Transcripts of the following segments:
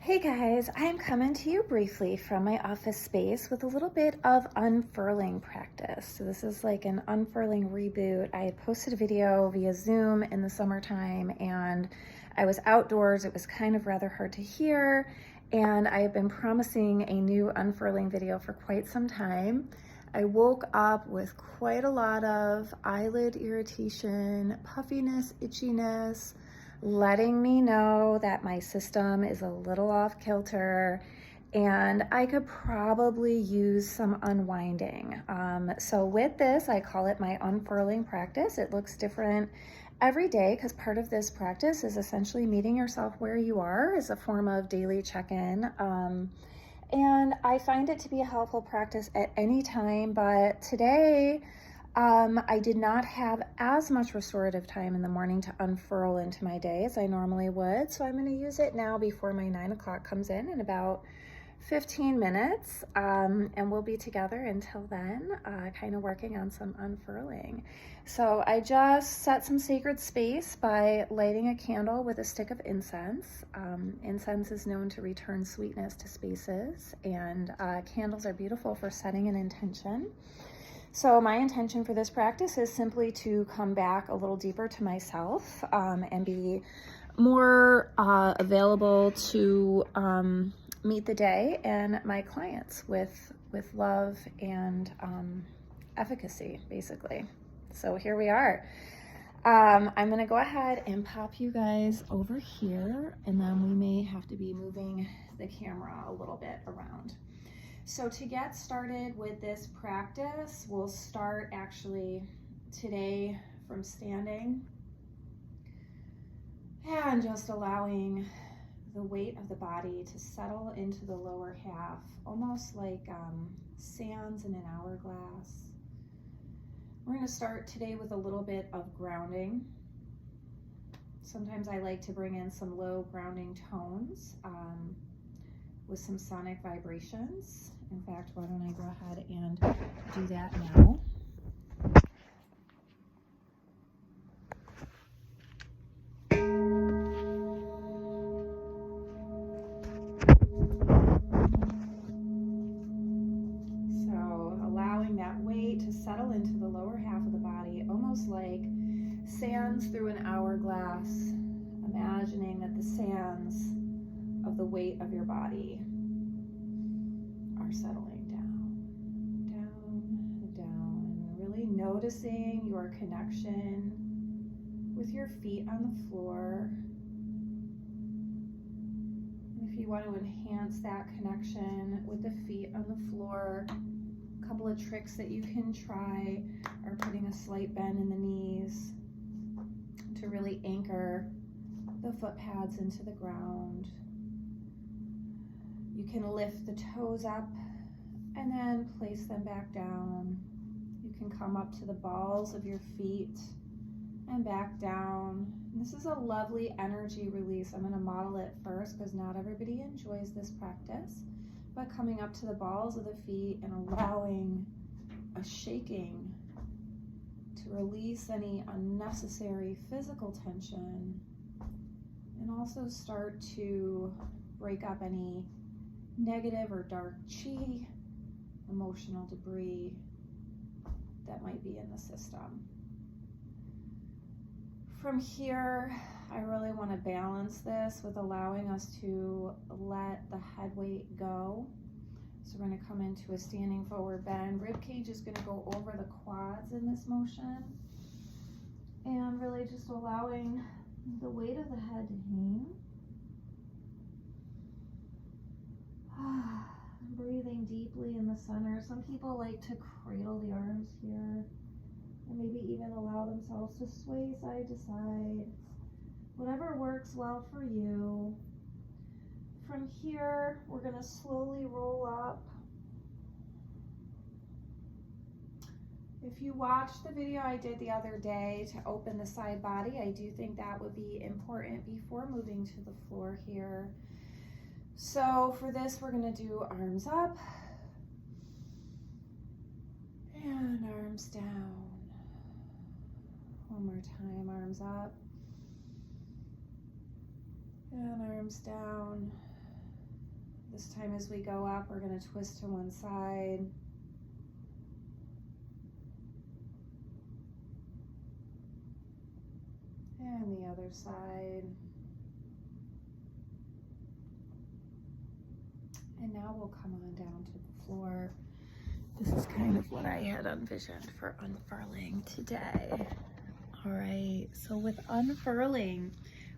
Hey guys, I'm coming to you briefly from my office space with a little bit of unfurling practice. So this is like an unfurling reboot. I had posted a video via Zoom in the summertime and I was outdoors. It was kind of rather hard to hear, and I have been promising a new unfurling video for quite some time. I woke up with quite a lot of eyelid irritation, puffiness, itchiness, letting me know that my system is a little off kilter and I could probably use some unwinding. So with this, I call it my unfurling practice. It looks different every day because part of this practice is essentially meeting yourself where you are as a form of daily check-in. And I find it to be a helpful practice at any time, but today I did not have as much restorative time in the morning to unfurl into my day as I normally would. So I'm going to use it now before my 9 o'clock comes in about 15 minutes. And we'll be together until then, kind of working on some unfurling. So I just set some sacred space by lighting a candle with a stick of incense. Incense is known to return sweetness to spaces, and candles are beautiful for setting an intention. So my intention for this practice is simply to come back a little deeper to myself and be more available to meet the day and my clients with love and efficacy, basically. So here we are. I'm gonna go ahead and pop you guys over here, and then we may have to be moving the camera a little bit around. So to get started with this practice, we'll start actually today from standing and just allowing the weight of the body to settle into the lower half, almost like sands in an hourglass. We're going to start today with a little bit of grounding. Sometimes I like to bring in some low grounding tones with some sonic vibrations. In fact, why don't I go ahead and do that now? So allowing that weight to settle into the lower half of the body, almost like sands through an hourglass, imagining that the sands of the weight of your body are settling down, down, down, and really noticing your connection with your feet on the floor. And if you want to enhance that connection with the feet on the floor, a couple of tricks that you can try are putting a slight bend in the knees to really anchor the foot pads into the ground. You can lift the toes up and then place them back down. You can come up to the balls of your feet and back down. And this is a lovely energy release. I'm going to model it first because not everybody enjoys this practice. But coming up to the balls of the feet and allowing a shaking to release any unnecessary physical tension, and also start to break up any negative or dark chi, emotional debris that might be in the system. From here, I really want to balance this with allowing us to let the head weight go. So we're going to come into a standing forward bend. Rib cage is going to go over the quads in this motion, and really just allowing the weight of the head to hang. Breathing deeply in the center. Some people like to cradle the arms here and maybe even allow themselves to sway side to side. Whatever works well for you. From here, we're going to slowly roll up. If you watched the video I did the other day to open the side body, I do think that would be important before moving to the floor here. So for this, we're going to do arms up and arms down. One more time, arms up and arms down. This time as we go up, we're going to twist to one side. And the other side. And now we'll come on down to the floor. This is kind of what I had envisioned for unfurling today. All right, so with unfurling,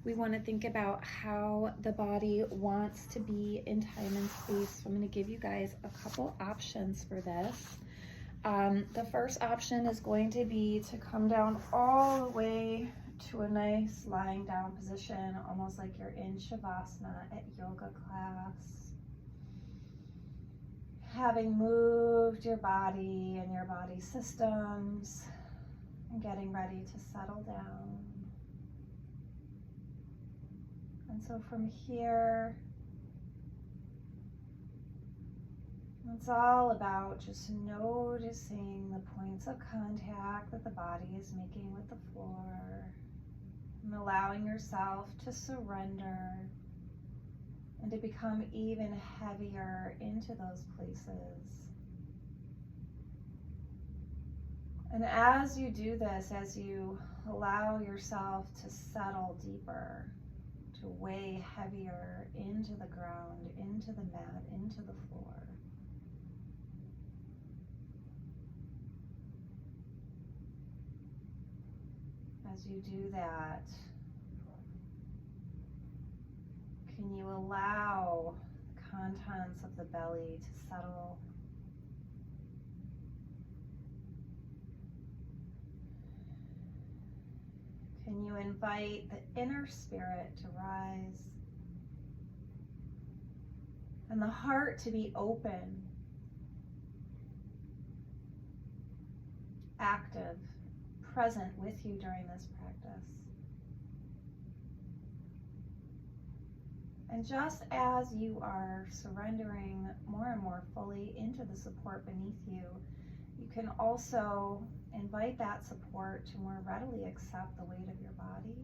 we want to think about how the body wants to be in time and space. So I'm going to give you guys a couple options for this. The first option is going to be to come down all the way to a nice lying down position, almost like you're in Shavasana at yoga class. Having moved your body and your body systems and getting ready to settle down. And so from here, it's all about just noticing the points of contact that the body is making with the floor and allowing yourself to surrender and to become even heavier into those places. And as you do this, as you allow yourself to settle deeper, to weigh heavier into the ground, into the mat, into the floor, as you do that, can you allow the contents of the belly to settle? Can you invite the inner spirit to rise and the heart to be open, active, present with you during this practice? And just as you are surrendering more and more fully into the support beneath you, you can also invite that support to more readily accept the weight of your body.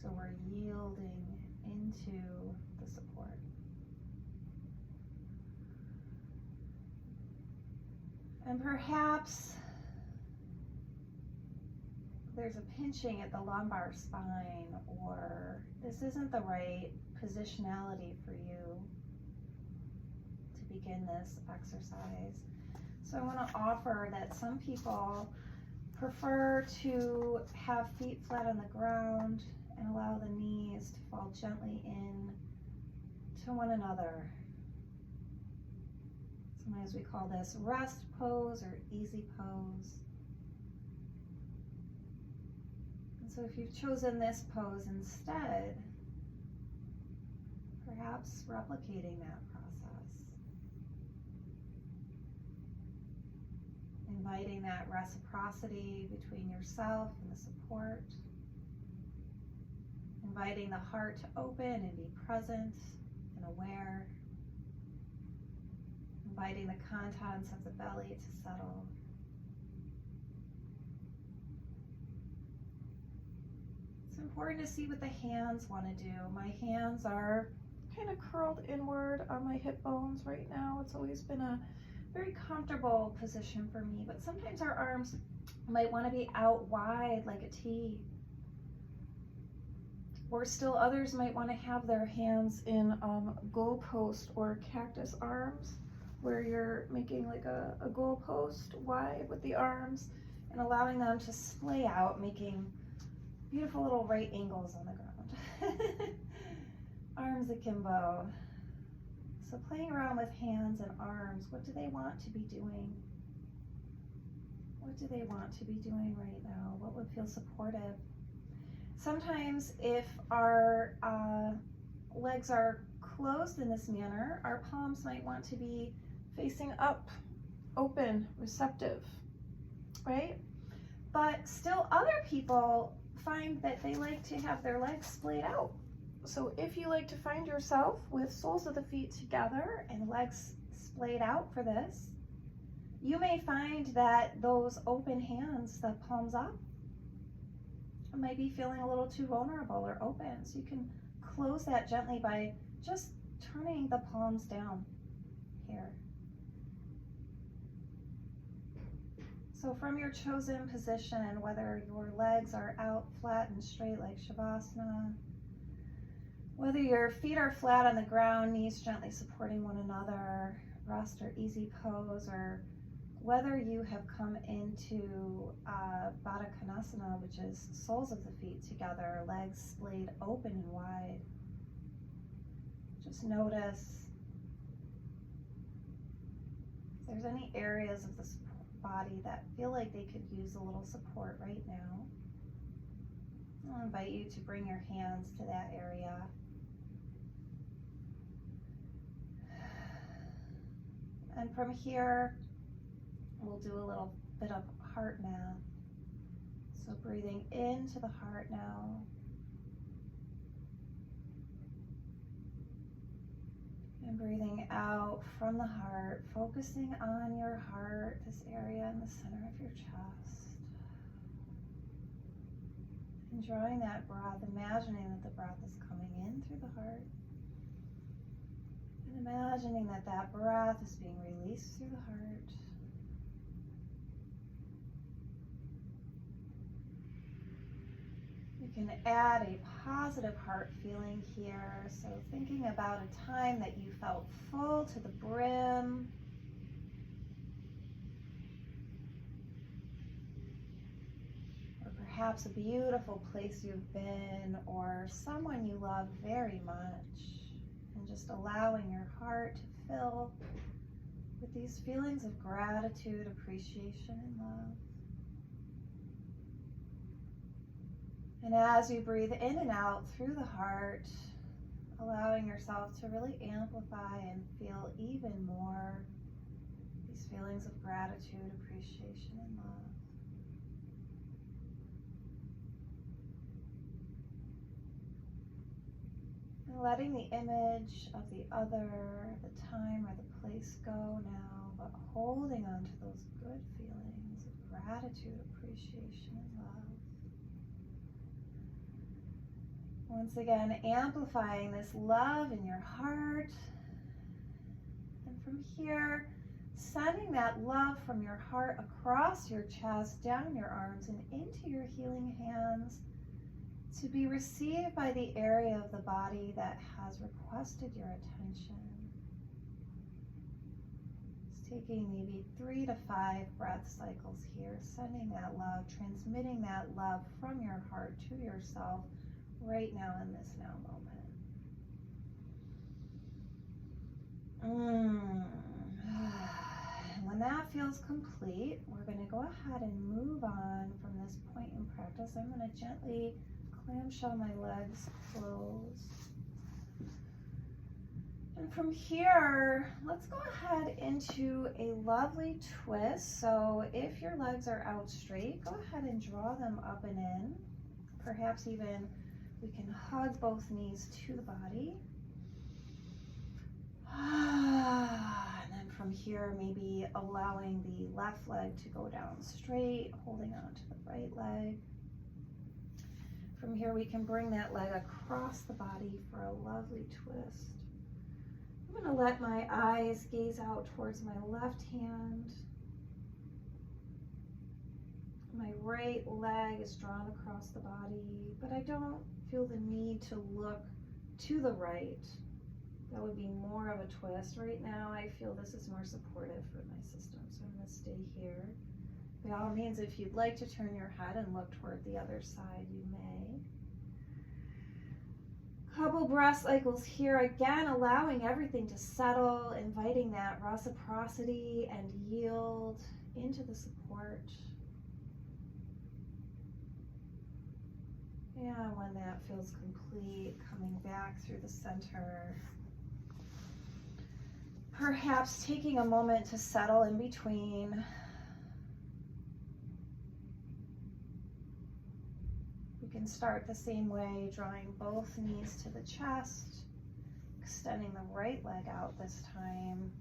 So we're yielding into the support. And perhaps there's a pinching at the lumbar spine, or this isn't the right positionality for you to begin this exercise. So I want to offer that some people prefer to have feet flat on the ground and allow the knees to fall gently in to one another. Sometimes we call this rest pose or easy pose. And so if you've chosen this pose instead, perhaps replicating that process. Inviting that reciprocity between yourself and the support. Inviting the heart to open and be present and aware. Inviting the contents of the belly to settle. It's important to see what the hands want to do. My hands are kind of curled inward on my hip bones right now. It's always been a very comfortable position for me, but sometimes our arms might want to be out wide like a T. Or still others might want to have their hands in goalpost or cactus arms, where you're making like a goalpost wide with the arms and allowing them to splay out, making beautiful little right angles on the ground. Arms akimbo. So playing around with hands and arms, what do they want to be doing? What do they want to be doing right now? What would feel supportive? Sometimes if our legs are closed in this manner, our palms might want to be facing up, open, receptive, right? But still other people find that they like to have their legs splayed out. So if you like to find yourself with soles of the feet together and legs splayed out for this, you may find that those open hands, the palms up, It might be feeling a little too vulnerable or open. So you can close that gently by just turning the palms down here. So from your chosen position, whether your legs are out flat and straight like Shavasana, whether your feet are flat on the ground, knees gently supporting one another, rest or easy pose, or whether you have come into Baddha Konasana, which is soles of the feet together, legs splayed open and wide. Just notice if there's any areas of the body that feel like they could use a little support right now. I'll invite you to bring your hands to that area. And from here, we'll do a little bit of heart math. So breathing into the heart now. And breathing out from the heart, focusing on your heart, this area in the center of your chest. And drawing that breath, imagining that the breath is coming in through the heart. And imagining that that breath is being released through the heart. You can add a positive heart feeling here. So thinking about a time that you felt full to the brim. Or perhaps a beautiful place you've been, or someone you love very much. And just allowing your heart to fill with these feelings of gratitude, appreciation, and love. And as you breathe in and out through the heart, allowing yourself to really amplify and feel even more these feelings of gratitude, appreciation, and love. And letting the image of the other, the time, or the place go now, but holding on to those good feelings of gratitude, appreciation, and love. Once again, amplifying this love in your heart. And from here, sending that love from your heart across your chest, down your arms, and into your healing hands to be received by the area of the body that has requested your attention. Just taking maybe 3 to 5 breath cycles here, sending that love, transmitting that love from your heart to yourself right now in this now moment. And when that feels complete, we're going to go ahead and move on from this point in practice. I'm going to gently clamshell my legs closed. And from here, let's go ahead into a lovely twist. So if your legs are out straight, go ahead and draw them up and in. Perhaps even we can hug both knees to the body. And then from here, maybe allowing the left leg to go down straight, holding on to the right leg. From here, we can bring that leg across the body for a lovely twist. I'm going to let my eyes gaze out towards my left hand. My right leg is drawn across the body, but I don't feel the need to look to the right. That would be more of a twist. Right now, I feel this is more supportive for my system, so I'm going to stay here. By all means, if you'd like to turn your head and look toward the other side, you may. Couple breath cycles here, again, allowing everything to settle, inviting that reciprocity and yield into the support. And when that feels complete, coming back through the center. Perhaps taking a moment to settle in between. We can start the same way, drawing both knees to the chest, extending the right leg out this time,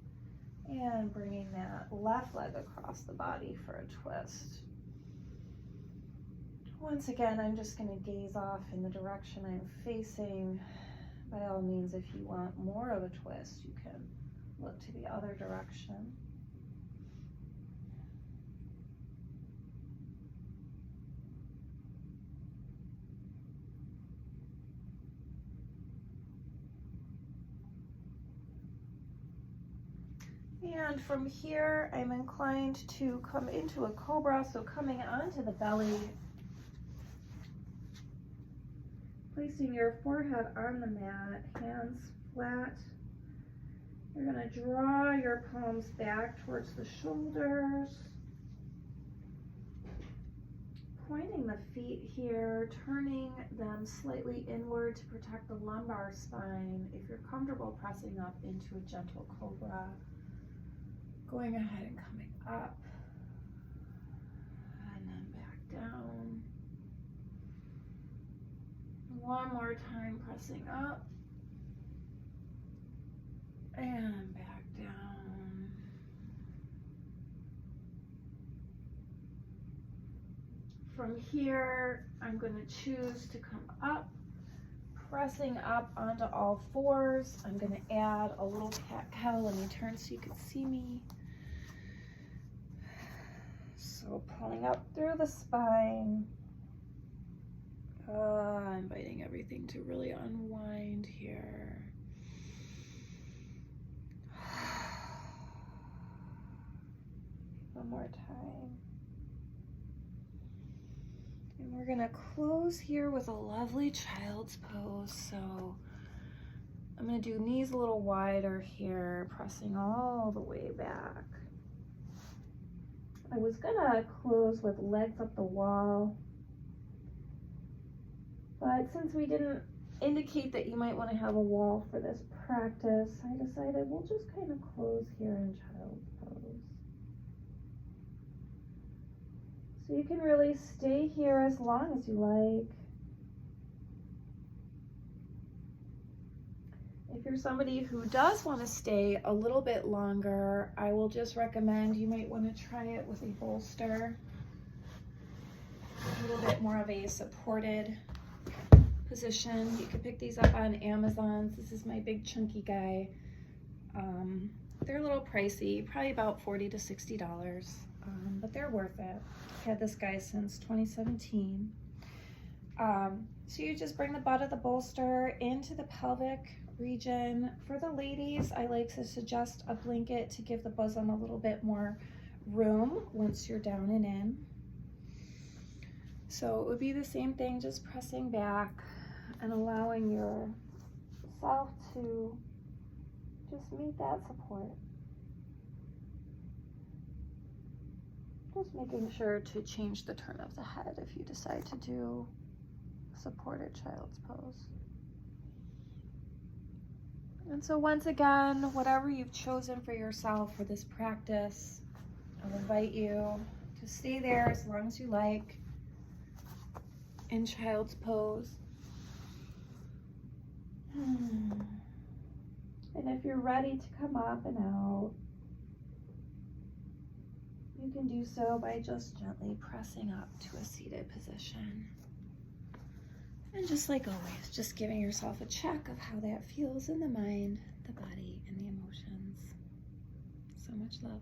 and bringing that left leg across the body for a twist. Once again, I'm just going to gaze off in the direction I'm facing. By all means, if you want more of a twist, you can look to the other direction. And from here, I'm inclined to come into a cobra, so coming onto the belly, placing your forehead on the mat, hands flat. You're going to draw your palms back towards the shoulders, pointing the feet here, turning them slightly inward to protect the lumbar spine. If you're comfortable pressing up into a gentle cobra, going ahead and coming up, and then back down. One more time, pressing up, and back down. From here, I'm going to choose to come up, pressing up onto all fours. I'm going to add a little cat-cow. Let me turn so you can see me. So pulling up through the spine. Inviting everything to really unwind here. One more time. And we're gonna close here with a lovely child's pose. So I'm gonna do knees a little wider here, pressing all the way back. I was gonna close with legs up the wall, but since we didn't indicate that you might want to have a wall for this practice, I decided we'll just kind of close here in child's pose. So you can really stay here as long as you like. If you're somebody who does want to stay a little bit longer, I will just recommend you might want to try it with a bolster. A little bit more of a supported position. You can pick these up on Amazon. This is my big chunky guy. They're a little pricey, probably about $40 to $60, but they're worth it. I've had this guy since 2017. So you just bring the butt of the bolster into the pelvic region. For the ladies, I like to suggest a blanket to give the bosom a little bit more room once you're down and in. So it would be the same thing, just pressing back and allowing yourself to just meet that support. Just making sure to change the turn of the head if you decide to do supported child's pose. And so once again, whatever you've chosen for yourself for this practice, I'll invite you to stay there as long as you like in child's pose. And if you're ready to come up and out, you can do so by just gently pressing up to a seated position. And just like always, just giving yourself a check of how that feels in the mind, the body, and the emotions. So much love.